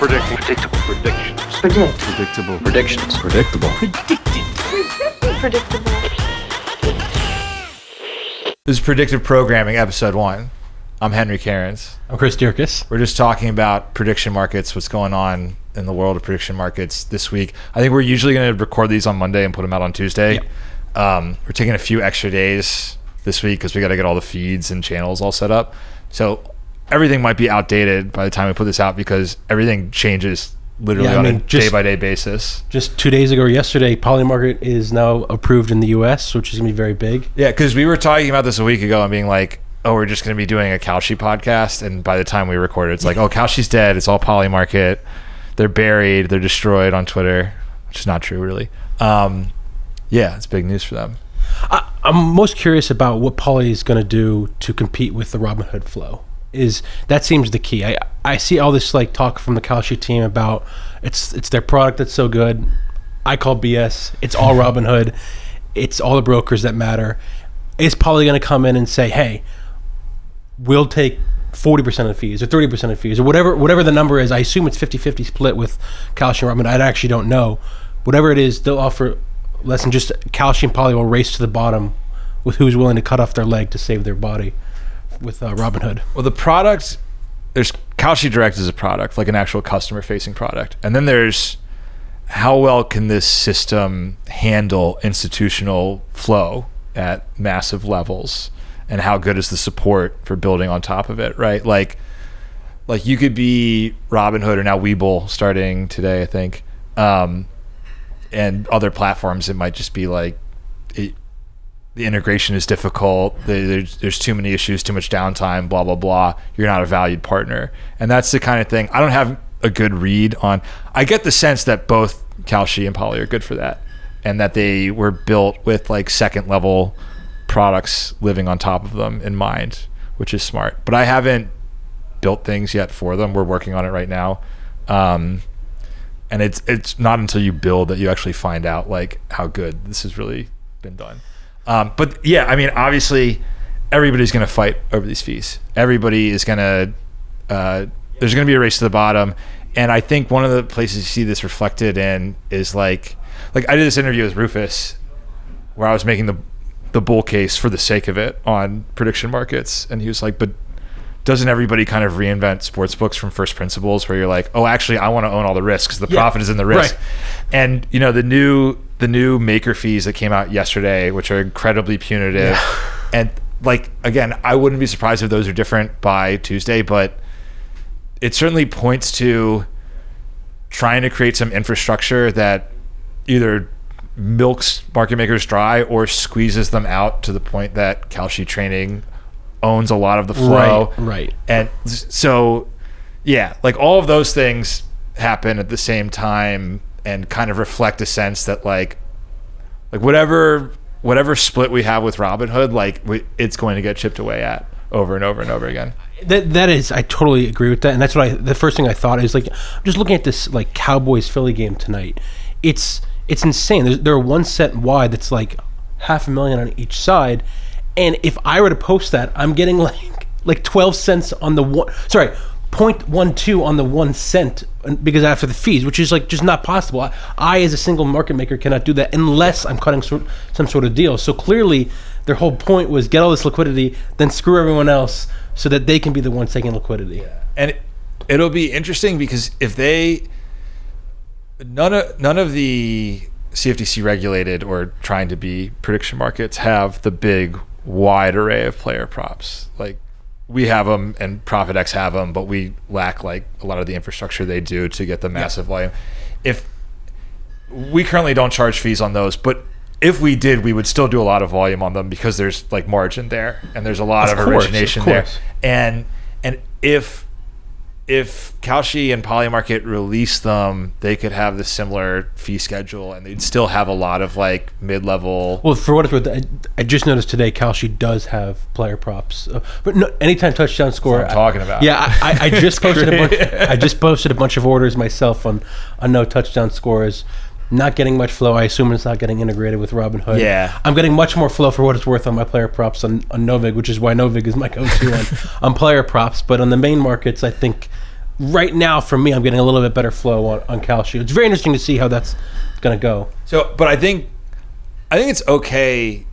Predicting. Predictable. Predictions. Predict. Predictable. Predictions. Predictable. Predictable. This is Predictive Programming, Episode 1. I'm Henry Cairns. I'm Chris Dierkes. We're just talking about prediction markets, what's going on in the world of prediction markets this week. I think we're usually going to record these on Monday and put them out on Tuesday. Yep. We're taking a few extra days this week because we got to get all the feeds and channels all set up. So everything might be outdated by the time we put this out because everything changes literally on a day-by-day basis. Just 2 days ago or yesterday, Polymarket is now approved in the U.S., which is going to be very big. Yeah, because we were talking about this a week ago and being like, oh, we're just going to be doing a Kalshi podcast. And by the time we recorded, it's like, oh, Kalshi's dead. It's all Polymarket. They're buried. They're destroyed on Twitter, which is not true, really. Yeah, it's big news for them. I'm most curious about what Poly is going to do to compete with the Robinhood flow. That seems the key. I see all this like talk from the Kalshi team about it's their product that's so good. I call BS. It's all Robinhood. It's all the brokers that matter. Is Poly going to come in and say, hey, we'll take 40% of the fees or 30% of the fees or whatever the number is? I assume it's 50-50 split with Kalshi and Robinhood. I actually don't know. Whatever it is, they'll offer less than just Kalshi and Poly will race to the bottom with who's willing to cut off their leg to save their body with Robinhood. Well, the product, there's Kalshi Direct as a product, like an actual customer-facing product. And then there's how well can this system handle institutional flow at massive levels, and how good is the support for building on top of it, right? Like you could be Robinhood or now Webull starting today, I think, and other platforms. It might just be like the integration is difficult. There's too many issues, too much downtime, blah, blah, blah. You're not a valued partner. And that's the kind of thing. I don't have a good read on. I get the sense that both Kalshi and Poly are good for that, and that they were built with like second level products living on top of them in mind, which is smart. But I haven't built things yet for them. We're working on it right now. And it's not until you build that you actually find out like how good this has really been done. But yeah, I mean, obviously everybody's going to fight over these fees. Everybody is going to, there's going to be a race to the bottom. And I think one of the places you see this reflected in is like I did this interview with Rufus where I was making the bull case for the sake of it on prediction markets. And he was like, but doesn't everybody kind of reinvent sports books from first principles where you're like, oh, actually I want to own all the risks. The profit is in the risk. Right. And you know, the new maker fees that came out yesterday, which are incredibly punitive. And like, again, I wouldn't be surprised if those are different by Tuesday, but it certainly points to trying to create some infrastructure that either milks market makers dry or squeezes them out to the point that Kalshi Training owns a lot of the flow. Right. And so, yeah, like all of those things happen at the same time and kind of reflect a sense that like whatever split we have with Robinhood, like it's going to get chipped away at over and over and over again. That is, I totally agree with that. And that's what the first thing I thought is like, I'm just looking at this like Cowboys Philly game tonight. It's insane. They're 1 cent wide. That's like $500,000 on each side. And if I were to post that, I'm getting like 12 cents on the 0.12 on the 1 cent because after the fees, which is like just not possible. I as a single market maker cannot do that unless I'm cutting some sort of deal. So clearly their whole point was get all this liquidity, then screw everyone else so that they can be the ones taking liquidity. Yeah. And it'll be interesting because if none of the CFTC regulated or trying to be prediction markets have the big wide array of player props. Like we have them and ProfitX have them, but we lack like a lot of the infrastructure they do to get the massive volume. If we currently don't charge fees on those, but if we did, we would still do a lot of volume on them because there's like margin there and there's a lot of origination there. And if Kalshi and Polymarket release them, they could have the similar fee schedule and they'd still have a lot of like mid-level. Well, for what it's worth, I just noticed today Kalshi does have player props, but no, anytime touchdown score. That's what I'm talking about. Yeah, I just posted I just posted a bunch of orders myself on no touchdown scores. Not getting much flow. I assume it's not getting integrated with Robinhood. Yeah. I'm getting much more flow for what it's worth on my player props on Novig, which is why Novig is my go-to on player props. But on the main markets, I think right now for me, I'm getting a little bit better flow on Kalshi. It's very interesting to see how that's going to go. So, but I think it's okay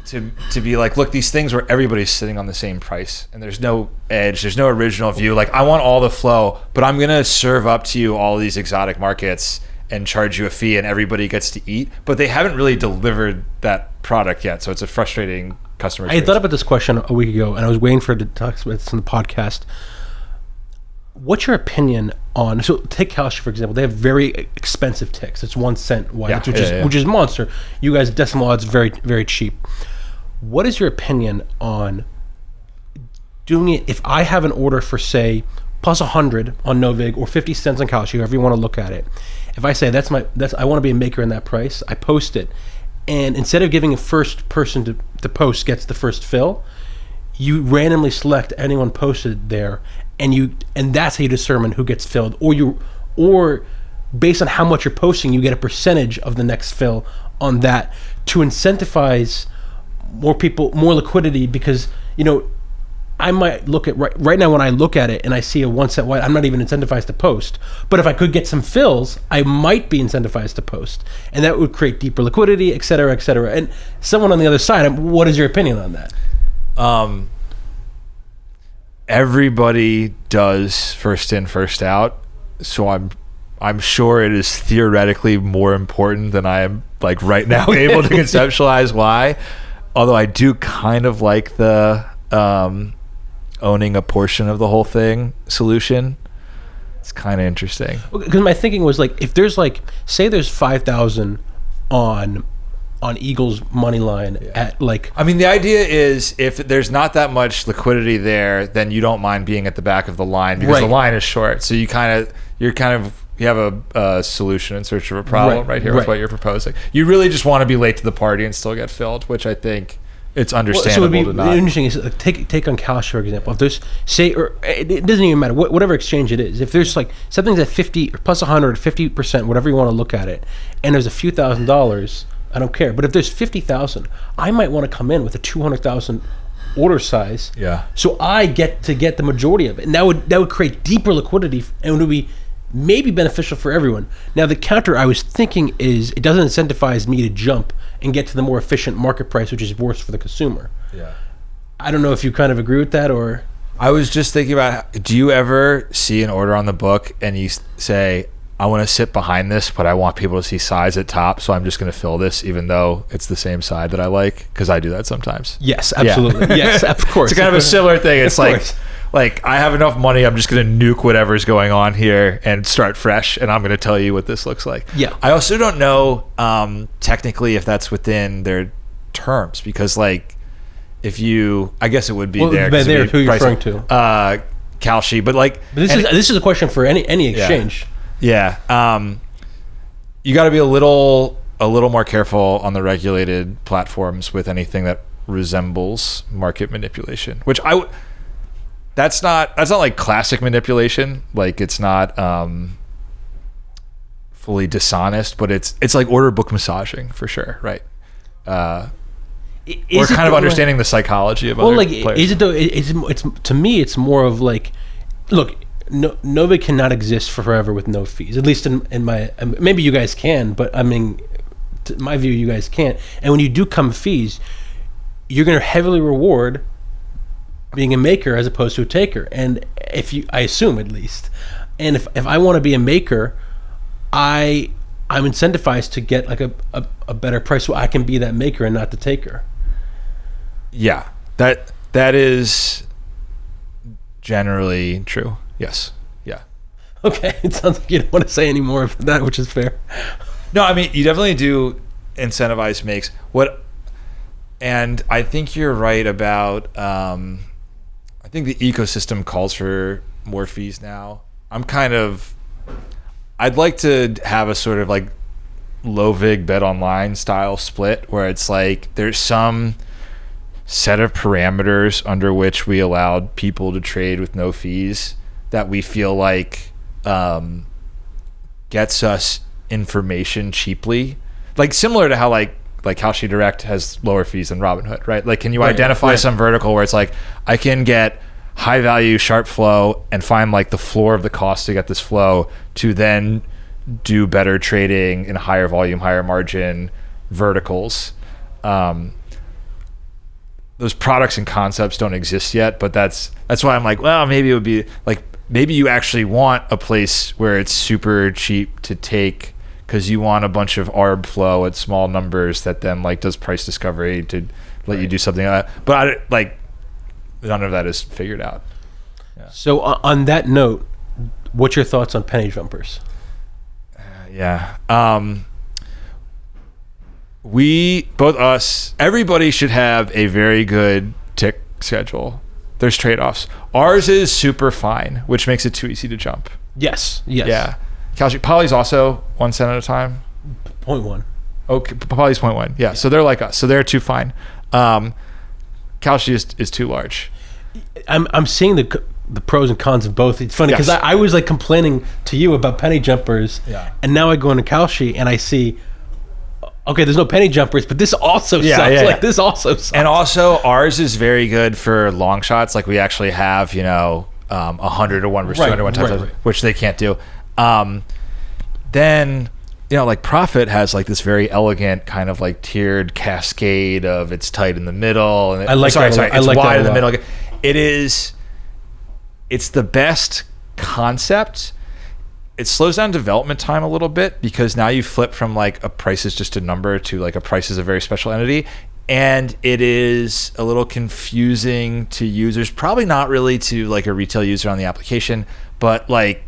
to be like, look, these things where everybody's sitting on the same price and there's no edge, there's no original view. Like, I want all the flow, but I'm gonna serve up to you all these exotic markets and charge you a fee, and everybody gets to eat. But they haven't really delivered that product yet, so it's a frustrating customer experience. I thought about this question a week ago, and I was waiting for it to talk about this on the podcast. What's your opinion on? So take Kalshi for example. They have very expensive ticks. It's 1 cent wide, which is monster. You guys decimal odds very very cheap. What is your opinion on doing it if I have an order for, say, plus 100 on Novig or 50 cents on Kalshi, however you want to look at it? If I say I want to be a maker in that price, I post it, and instead of giving a first person to post gets the first fill, you randomly select anyone posted there, and that's how you determine who gets filled, or based on how much you're posting, you get a percentage of the next fill on that to incentivize more people, more liquidity, because I might look at right now when I look at it and I see a 1 cent wide, I'm not even incentivized to post. But if I could get some fills, I might be incentivized to post, and that would create deeper liquidity, et cetera, et cetera. And someone on the other side, what is your opinion on that? Everybody does first in, first out, so I'm sure it is theoretically more important than I am like right now able to conceptualize why. Although I do kind of like the owning a portion of the whole thing solution. It's kind of interesting. Because my thinking was like, if there's like, say there's 5,000 on Eagles money line at like. I mean, the idea is if there's not that much liquidity there, then you don't mind being at the back of the line because the line is short. So you have a solution in search of a problem right here with what you're proposing. You really just want to be late to the party and still get filled, which I think it's understandable to not. So it would be interesting is like, take on Kalshi for example. If there's it doesn't even matter whatever exchange it is. If there's like something's at 50 or plus 100, 50%, whatever you want to look at it, and there's a few $1,000s, I don't care. But if there's 50,000, I might want to come in with a 200,000 order size. Yeah. So I get the majority of it, and that would create deeper liquidity, and it would be maybe beneficial for everyone. Now the counter I was thinking is it doesn't incentivize me to jump and get to the more efficient market price, which is worse for the consumer. Yeah. I don't know if you kind of agree with that, or. I was just thinking about, do you ever see an order on the book and you say, I want to sit behind this, but I want people to see size at top, so I'm just going to fill this even though it's the same side that I like? Because I do that sometimes. Yes, absolutely. Yeah. Yes, of course. It's kind of a similar thing. It's like I have enough money, I'm just going to nuke whatever's going on here and start fresh, and I'm going to tell you what this looks like. Yeah. I also don't know technically if that's within their terms, because like if you, I guess it would be there. There, who you're referring to? Kalshi, but like. But this is a question for any exchange. Yeah. You got to be a little more careful on the regulated platforms with anything that resembles market manipulation, which that's not like classic manipulation. Like it's not fully dishonest, but it's like order book massaging for sure, right? Or kind of understanding the psychology of other players. Is it though? It's to me, it's more of like, look. Nova cannot exist forever with no fees. At least in my, maybe you guys can, but I mean, my view, you guys can't. And when you do come fees, you're going to heavily reward being a maker as opposed to a taker. And I assume at least, and if I want to be a maker, I'm incentivized to get like a better price so I can be that maker and not the taker. Yeah, that is generally true. Yes. Yeah. Okay. It sounds like you don't want to say any more of that, which is fair. No, I mean, you definitely do incentivize makes. And I think you're right about, I think the ecosystem calls for more fees now. I'd like to have a sort of like low vig bet online style split where it's like there's some set of parameters under which we allowed people to trade with no fees that we feel like gets us information cheaply, like similar to how like Kalshi Direct has lower fees than Robinhood, right? Like, can you identify some vertical where it's like I can get high value sharp flow and find like the floor of the cost to get this flow to then do better trading in higher volume, higher margin verticals. Those products and concepts don't exist yet, but that's why I'm like, well, maybe it would be like, maybe you actually want a place where it's super cheap to take because you want a bunch of ARB flow at small numbers that then like does price discovery to let you do something like that. But like none of that is figured out. Yeah. So on that note, what's your thoughts on penny jumpers? Everybody should have a very good tick schedule. There's trade-offs. Ours is super fine, which makes it too easy to jump. Yes. Yeah. Poly's also 1 cent at a time. 0.1. Okay, Poly's 0.1. Yeah, so they're like us. So they're too fine. Kalshi is too large. I'm seeing the pros and cons of both. It's funny because I was like complaining to you about penny jumpers, and now I go into Kalshi and I see, okay, there's no penny jumpers, but this also sucks. This also sucks. And also, ours is very good for long shots. Like we actually have, 100 to 1 versus 200 to 1 times, which they can't do. Then, like Profit has like this very elegant kind of like tiered cascade of it's tight in the middle. And it's wide in the middle. It's the best concept. It slows down development time a little bit because now you flip from like a price is just a number to like a price is a very special entity, and it is a little confusing to users, probably not really to like a retail user on the application, but like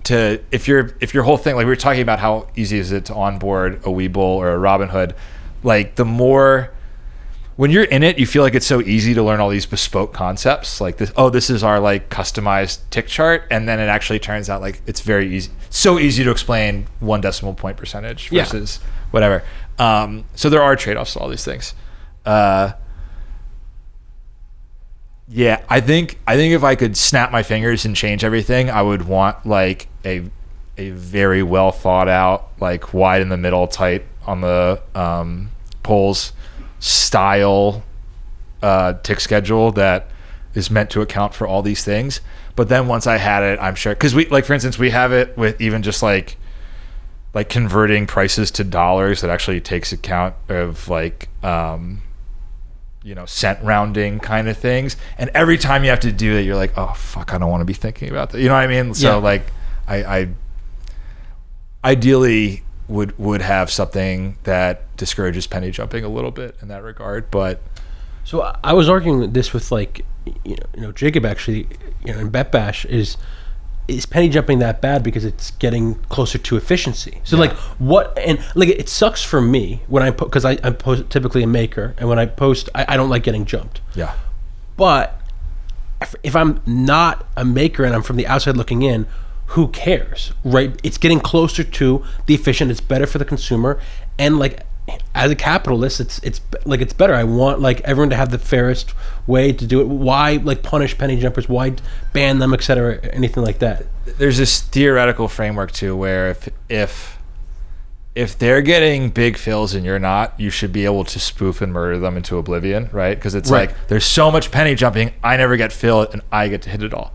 if your whole thing, like we were talking about how easy is it to onboard a Webull or a Robinhood, like the more when you're in it, you feel like it's so easy to learn all these bespoke concepts. Like this is our like customized tick chart, and then it actually turns out like it's very easy, so easy to explain 1 decimal point percentage versus whatever. So there are trade-offs to all these things. I think if I could snap my fingers and change everything, I would want like a very well thought out, like wide in the middle, tight on the poles style tick schedule that is meant to account for all these things. But then once I had it, I'm sure, because we, like for instance, we have it with even just like converting prices to dollars that actually takes account of like cent rounding kind of things. And every time you have to do it, you're like, oh fuck, I don't want to be thinking about that. You know what I mean? So like I ideally would have something that discourages penny jumping a little bit in that regard. But so I was arguing this with like Jacob actually, in BetBash, is penny jumping that bad because it's getting closer to efficiency? So like what, and like it sucks for me when I because I'm typically a maker, and when I post I don't like getting jumped. Yeah. But if I'm not a maker and I'm from the outside looking in, who cares, right? It's getting closer to the efficient. It's better for the consumer, and like as a capitalist, it's better. I want like everyone to have the fairest way to do it. Why like punish penny jumpers? Why ban them, etc. Anything like that? There's this theoretical framework too, where if they're getting big fills and you're not, you should be able to spoof and murder them into oblivion, right? Because it's like there's so much penny jumping, I never get filled, and I get to hit it all.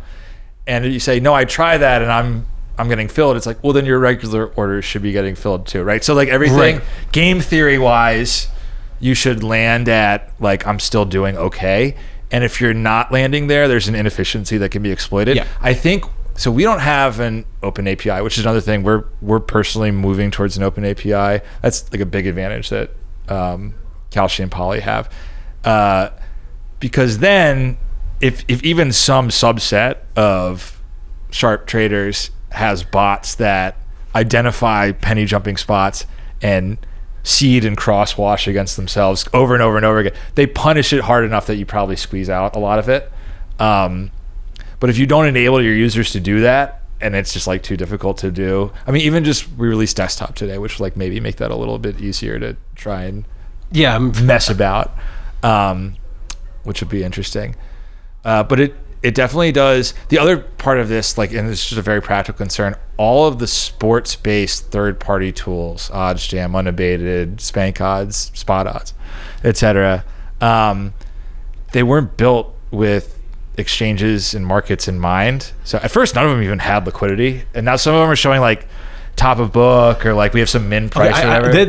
And you say, no, I try that and I'm getting filled. It's like, well, then your regular orders should be getting filled too, right? So like everything, game theory wise, you should land at like, I'm still doing okay. And if you're not landing there, there's an inefficiency that can be exploited. Yeah. I think, so we don't have an open API, which is another thing. We're personally moving towards an open API. That's like a big advantage that Kalshi and Poly have. Because then, if even some subset of sharp traders has bots that identify penny jumping spots and seed and cross wash against themselves over and over and over again, they punish it hard enough that you probably squeeze out a lot of it. But if you don't enable your users to do that, and it's just like too difficult to do, I mean, even just we released desktop today, which like maybe make that a little bit easier to try and mess about, which would be interesting. But it definitely does. The other part of this, like, and this is just a very practical concern, all of the sports-based third-party tools, OddsJam, Unabated, Spank Odds, Spot Odds, etc., they weren't built with exchanges and markets in mind. So at first, none of them even had liquidity, and now some of them are showing like top of book or like we have some min price or whatever.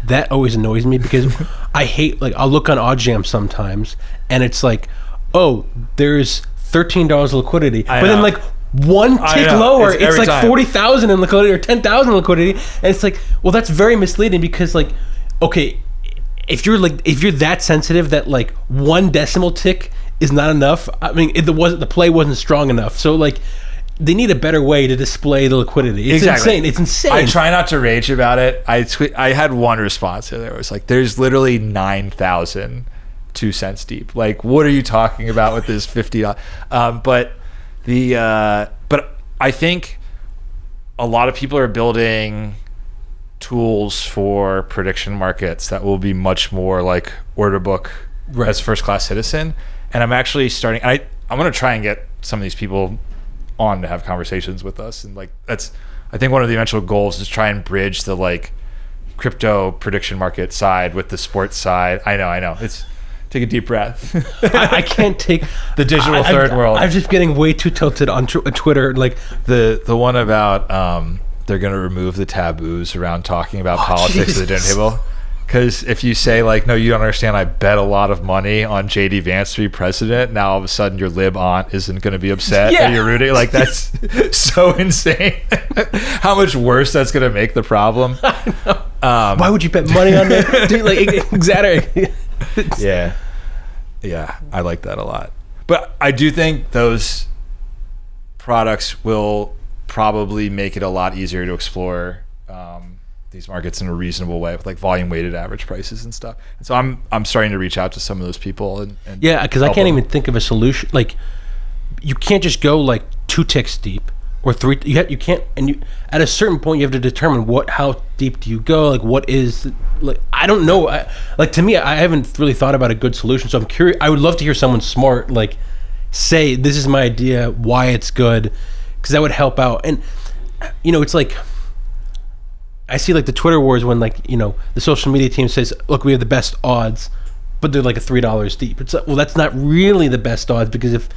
That always annoys me because I hate, like, I'll look on OddJam sometimes and it's like, oh, there's $13 of liquidity, but then like one tick lower, it's like 40,000 in liquidity or 10,000 in liquidity, and it's like, well, that's very misleading because, like, okay, if you're that sensitive that like one decimal tick is not enough, I mean, the play wasn't strong enough, so like they need a better way to display the liquidity. It's insane. It's insane. I try not to rage about it. I had one response there. It was like, there's literally 9,000 2 cents deep. Like, what are you talking about with this $50? But I think a lot of people are building tools for prediction markets that will be much more like order book as first class citizen. And I'm actually starting. I'm going to try and get some of these people on to have conversations with us, and like that's, I think one of the eventual goals is try and bridge the like crypto prediction market side with the sports side. I know. It's, take a deep breath. I can't take the digital third world. I'm just getting way too tilted on Twitter. Like the one about they're going to remove the taboos around talking about politics at the dinner table. Because if you say like, no, you don't understand, I bet a lot of money on JD Vance to be president, now all of a sudden your lib aunt isn't going to be upset that you're rooting. Like, that's so insane. How much worse that's going to make the problem. I know. Why would you bet money on that? Dude, like, exactly. Yeah, I like that a lot. But I do think those products will probably make it a lot easier to explore these markets in a reasonable way with like volume weighted average prices and stuff. And so I'm starting to reach out to some of those people and yeah, because I can't even think of a solution. Like, you can't just go like 2 ticks deep or 3. You can't, and you at a certain point you have to determine how deep do you go. Like, what is, like, I don't know. Like, to me, I haven't really thought about a good solution. So I'm curious. I would love to hear someone smart like say, this is my idea, why it's good, because that would help out. And you know, it's like, I see like the Twitter wars when, like, you know, the social media team says, look, we have the best odds, but they're like a $3 deep. It's like, well, that's not really the best odds, because if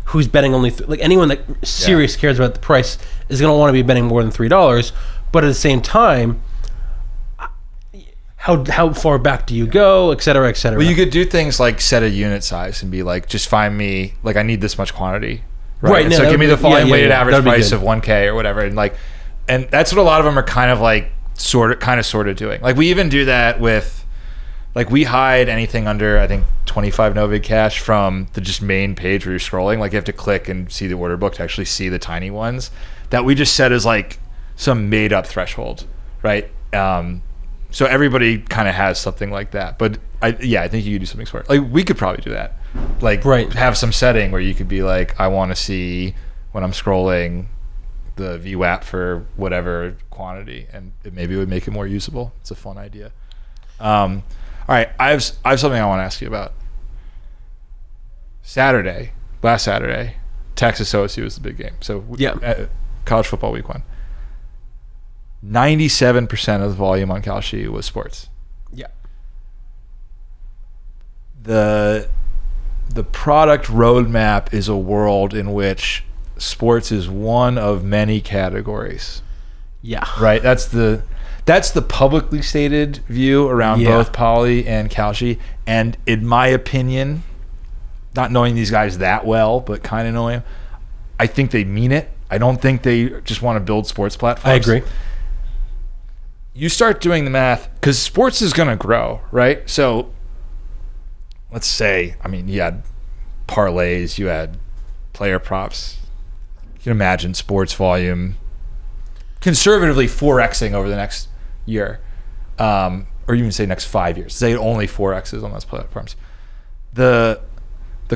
who's betting only like anyone that serious cares about the price is going to want to be betting more than $3. But at the same time, how far back do you go, et cetera, et cetera. Well, you could do things like set a unit size and be like, just find me, like, I need this much quantity, right? No, so give me the volume weighted average price of 1K or whatever, and that's what a lot of them are kind of like sort of doing. Like, we even do that with, like, we hide anything under, I think, 25 Novig cash from the just main page where you're scrolling. Like, you have to click and see the order book to actually see the tiny ones that we just set as like some made up threshold, right? So everybody kind of has something like that. But I think you could do something smart. Like, we could probably do that. Like, have some setting where you could be like, I want to see when I'm scrolling the VWAP for whatever quantity, and maybe it would make it more usable. It's a fun idea. All right, I have something I want to ask you about. Last Saturday, Texas OSU was the big game. So college football week 1. 97% of the volume on Kalshi was sports. Yeah. The product roadmap is a world in which sports is one of many categories. Yeah. Right? That's the publicly stated view around both Poly and Kalshi. And in my opinion, not knowing these guys that well, but kind of knowing them, I think they mean it. I don't think they just want to build sports platforms. I agree. You start doing the math, because sports is going to grow, right? So let's say, I mean, you had parlays, you had player props. You can imagine sports volume conservatively 4xing over the next year, or even say next 5 years. Say only 4x's on those platforms. The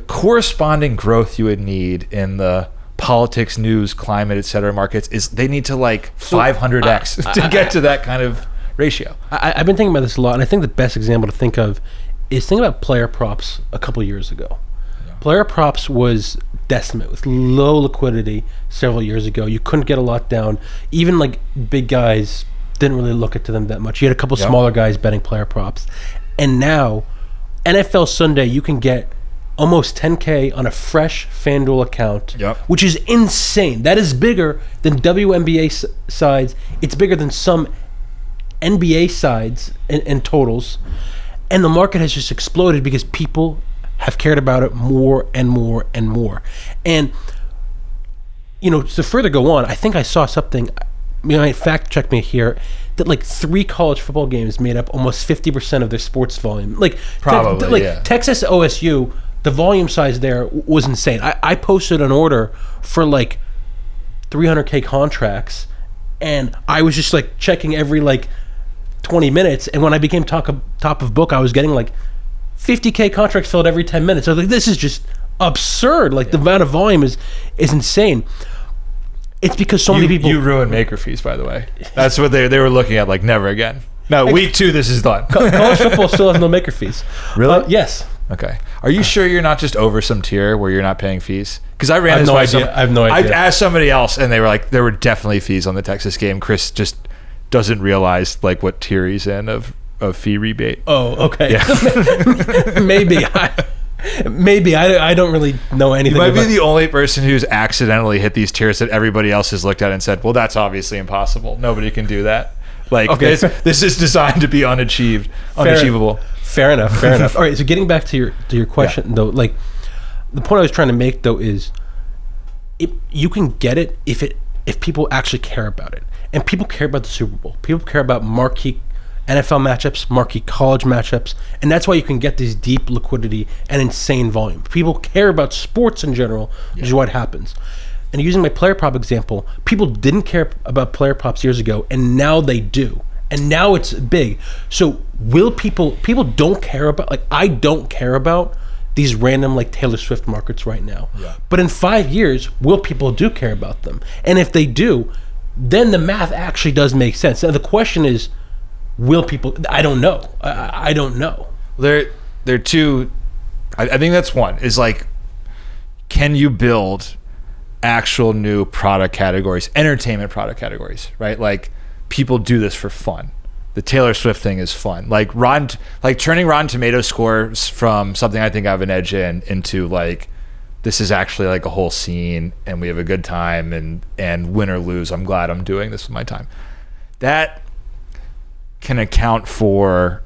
corresponding growth you would need in the politics, news, climate, et cetera markets is they need to like 500x to get to that kind of ratio. I've been thinking about this a lot, and I think the best example to think of is think about player props a couple years ago. Yeah. Player props was decimate with low liquidity several years ago. You couldn't get a lot down. Even like big guys didn't really look into them that much. You had a couple smaller guys betting player props. And now, NFL Sunday, you can get almost 10K on a fresh FanDuel account, Yep. which is insane. That is bigger than WNBA sides. It's bigger than some NBA sides and totals. And the market has just exploded because people have cared about it more and more and more. And, to further go on, I think I saw something, fact check me here, that like 3 college football games made up almost 50% of their sports volume. Like, Probably, yeah. Texas OSU, the volume size there was insane. I posted an order for like 300K contracts, and I was just like checking every like 20 minutes, and when I became top of book, I was getting like 50K contracts filled every 10 minutes. I was like, this is just absurd. Like, the amount of volume is insane. It's because so many people... You ruined maker fees, by the way. That's what they were looking at, like, never again. No, week 2, this is done. College football still has no maker fees. Really? Yes. Okay. Are you sure you're not just over some tier where you're not paying fees? Because I ran I have no idea. I asked somebody else, and they were like, there were definitely fees on the Texas game. Chris just doesn't realize like what tier he's in of fee rebate. Oh, okay. Yeah. Maybe I don't really know anything. You might be the only person who's accidentally hit these tiers that everybody else has looked at and said, well, that's obviously impossible. Nobody can do that. Like, okay. this is designed to be unachievable. Fair enough. All right, so getting back to your question, though, like, the point I was trying to make, though, is you can get it if people actually care about it. And people care about the Super Bowl. People care about marquee NFL matchups, marquee college matchups, and that's why you can get this deep liquidity and insane volume. People care about sports in general, which is what happens. And using my player prop example, people didn't care about player props years ago, and now they do. And now it's big. So people don't care about, like, I don't care about these random like Taylor Swift markets right now. Yeah. But in 5 years, will people do care about them? And if they do, then the math actually does make sense. And the question is, will people? I don't know. I don't know. There are two. I think that's one. Is like, can you build actual new product categories, entertainment product categories, right? Like, people do this for fun. The Taylor Swift thing is fun. Like turning Rotten Tomatoes scores from something I think I have an edge in into like, this is actually like a whole scene and we have a good time, and win or lose, I'm glad I'm doing this with my time. That can account for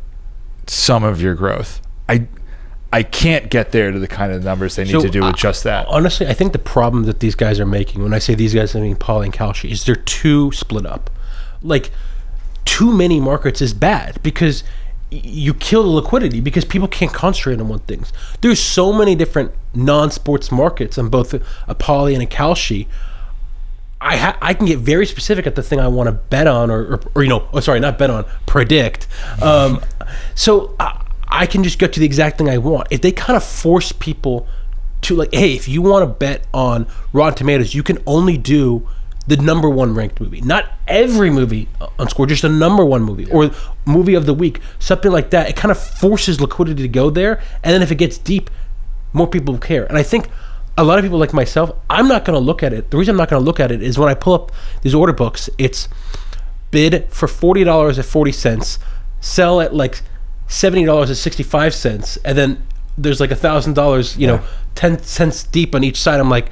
some of your growth. I can't get there to the kind of numbers they need to do with just that. Honestly, I think the problem that these guys are making, when I say these guys, I mean Poly and Kalshi, is they're too split up. Like, too many markets is bad because you kill the liquidity because people can't concentrate on one thing. There's so many different non-sports markets on both a Poly and a Kalshi. I can get very specific at the thing I want to bet on not bet on, predict. So I can just get to the exact thing I want. If they kind of force people to, like, hey, if you want to bet on Rotten Tomatoes, you can only do the number 1 ranked movie, not every movie on score, just a number 1 movie or movie of the week, something like that. It kind of forces liquidity to go there, and then if it gets deep, more people care. And I think a lot of people like myself, I'm not going to look at it. The reason I'm not going to look at it is when I pull up these order books, it's bid for $40 at 40 cents, sell at like $70 at 65 cents, and then there's like $1,000, 10 cents deep on each side. I'm like,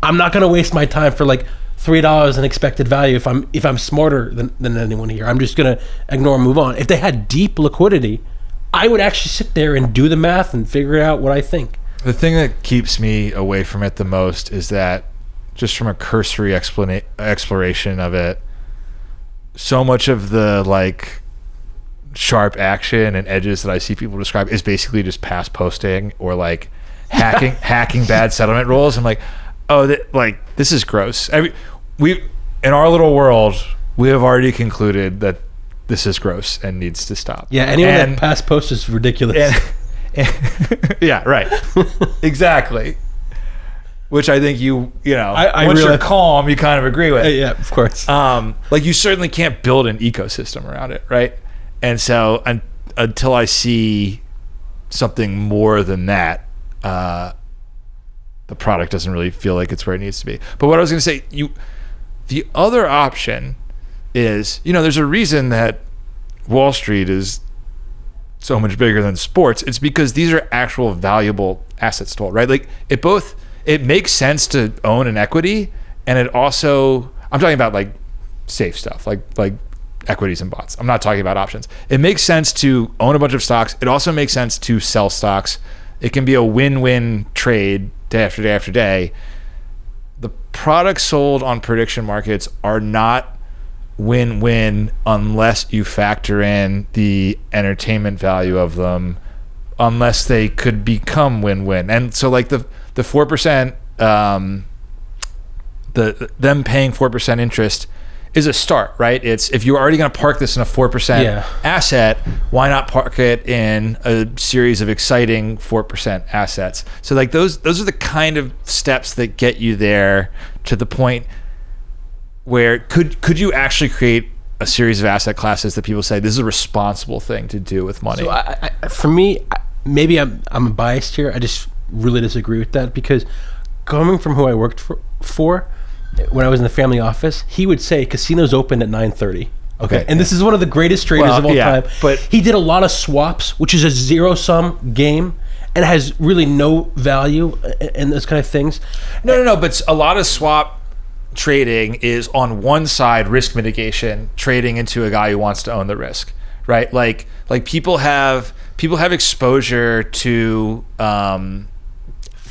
I'm not going to waste my time for like $3 in expected value if I'm smarter than anyone here. I'm just gonna ignore and move on. If they had deep liquidity, I would actually sit there and do the math and figure out what I think. The thing that keeps me away from it the most is that, just from a cursory exploration of it, so much of the like sharp action and edges that I see people describe is basically just past posting or like hacking bad settlement rules. I'm like, oh, this is gross. We in our little world, we have already concluded that this is gross and needs to stop. Yeah, anyone that past posts is ridiculous. Yeah, right. Exactly. Which I think once you're calm, you kind of agree with. Yeah, of course. Like, you certainly can't build an ecosystem around it, right? And so until I see something more than that, the product doesn't really feel like it's where it needs to be. But what I was going to say, the other option is, there's a reason that Wall Street is so much bigger than sports, it's because these are actual valuable assets to hold, right? Like it makes sense to own an equity, and it also, I'm talking about like safe stuff, like equities and bonds. I'm not talking about options. It makes sense to own a bunch of stocks. It also makes sense to sell stocks. It can be a win-win trade day after day after day. The products sold on prediction markets are not win-win unless you factor in the entertainment value of them, unless they could become win-win. And so like the 4%, them paying 4% interest is a start, right? It's, if you're already going to park this in a 4% asset, why not park it in a series of exciting 4% assets? So like those are the kind of steps that get you there to the point where could you actually create a series of asset classes that people say this is a responsible thing to do with money? So for me, maybe I'm biased here. I just really disagree with that, because coming from who I worked for when I was in the family office, he would say casinos open at 9:30. Okay, and this is one of the greatest traders of all time. But he did a lot of swaps, which is a zero-sum game and has really no value and those kind of things. No. But a lot of swap trading is on one side risk mitigation, trading into a guy who wants to own the risk, right? Like people have exposure to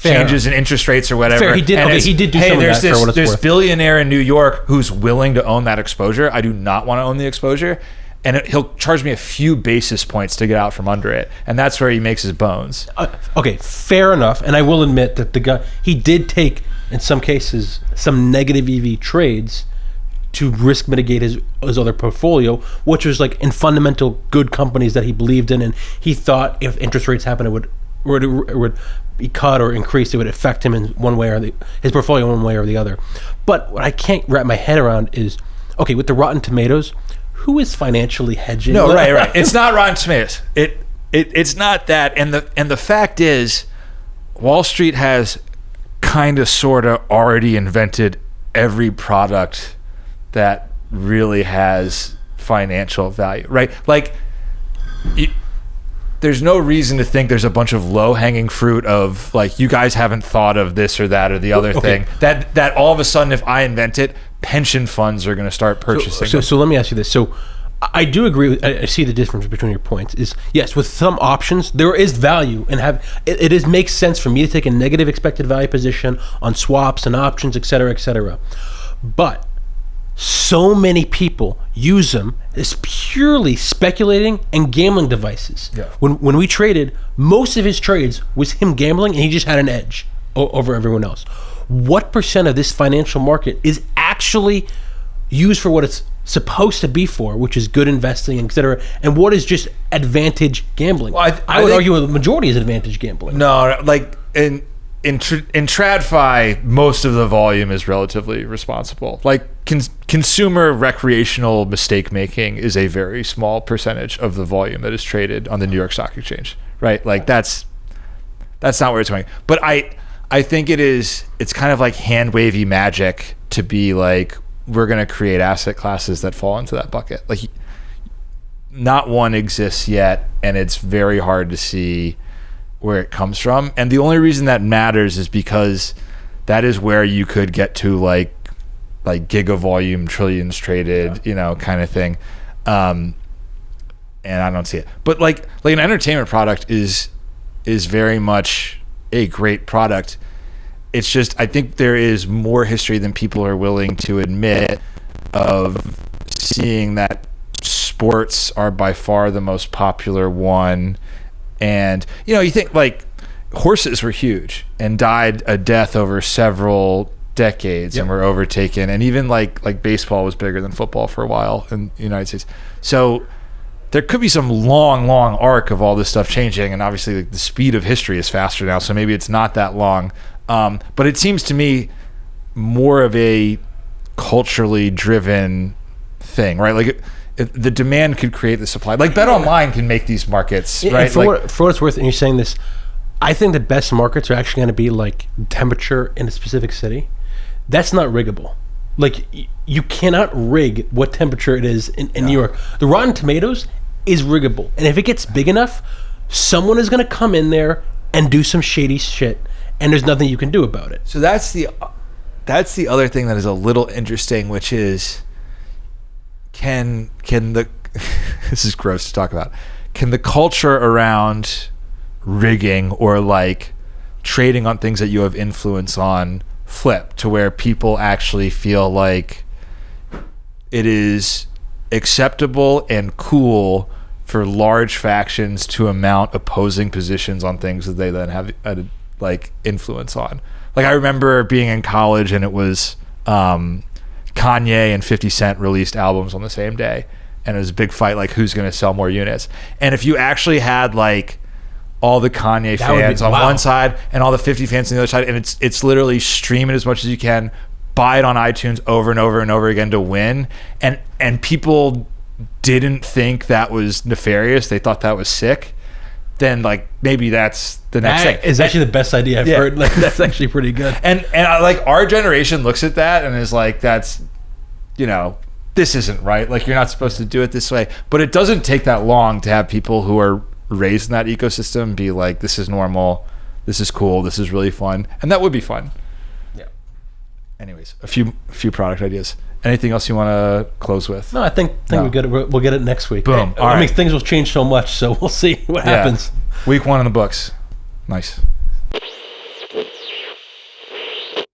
changes in interest rates or whatever. Fair. He did do some of that for what it's there's worth. Billionaire in New York who's willing to own that exposure. I do not want to own the exposure, and he'll charge me a few basis points to get out from under it, and that's where he makes his bones. Okay, fair enough. And I will admit that the guy, he did take, in some cases, some negative EV trades to risk mitigate his other portfolio, which was like in fundamental good companies that he believed in, and he thought if interest rates happen, it would be cut or increased, it would affect him in one way or his portfolio one way or the other. But what I can't wrap my head around is, okay, with the Rotten Tomatoes, who is financially hedging? No, right. It's not Rotten Tomatoes. It's not that. And the fact is, Wall Street has kind of sort of already invented every product that really has financial value, right? Like, there's no reason to think there's a bunch of low-hanging fruit of like, you guys haven't thought of this or that or the other thing that all of a sudden, if I invent it, pension funds are going to start purchasing. So let me ask you this. So I do agree. I see the difference between your points. Is yes, with some options there is value and it makes sense for me to take a negative expected value position on swaps and options, et cetera, but so many people use them as purely speculating and gambling devices. Yeah. When we traded, most of his trades was him gambling, and he just had an edge over everyone else. What percent of this financial market is actually used for what it's supposed to be for, which is good investing, et cetera, and what is just advantage gambling? Well, I would argue the majority is advantage gambling. No, like in TradFi, most of the volume is relatively responsible. Like consumer recreational mistake making is a very small percentage of the volume that is traded on the New York Stock Exchange, right? Like that's not where it's going. But I think it's kind of like hand wavy magic to be like, we're going to create asset classes that fall into that bucket. Like, not one exists yet, and it's very hard to see where it comes from. And the only reason that matters is because that is where you could get to like giga volume, trillions traded, kind of thing. And I don't see it. But like an entertainment product is very much a great product. It's just, I think there is more history than people are willing to admit of seeing that sports are by far the most popular one. And, you think like horses were huge and died a death over several decades and were overtaken. And even like baseball was bigger than football for a while in the United States. So there could be some long arc of all this stuff changing. And obviously the speed of history is faster now. So maybe it's not that long. But it seems to me more of a culturally driven thing, right? Like the demand could create the supply. Like BetOnline can make these markets, right? For what it's worth, and you're saying this, I think the best markets are actually going to be like temperature in a specific city. That's not riggable. Like you cannot rig what temperature it is in New York. The Rotten Tomatoes, is riggable. And if it gets big enough, someone is going to come in there and do some shady shit, and there's nothing you can do about it. So that's the other thing that is a little interesting, which is can the this is gross to talk about. Can the culture around rigging or like trading on things that you have influence on flip to where people actually feel like it is acceptable and cool for large factions to mount opposing positions on things that they then have like influence on? Like I remember being in college and it was Kanye and 50 Cent released albums on the same day, and it was a big fight like who's going to sell more units. And if you actually had like all the Kanye fans on one side and all the 50 fans on the other side, and it's literally stream it as much as you can, buy it on iTunes over and over and over again to win, and people didn't think that was nefarious, they thought that was sick, then like maybe that's the next thing. Is actually the best idea I've heard. Like that's actually pretty good. And like our generation looks at that and is like, that's, you know, this isn't right. Like you're not supposed to do it this way. But it doesn't take that long to have people who are raised in that ecosystem be like, this is normal, this is cool, this is really fun, and that would be fun. Yeah. Anyways, a few product ideas. Anything else you want to close with? No, I think we'll get it next week. Boom. I mean, things will change so much, so we'll see what happens. Week 1 in the books. Nice.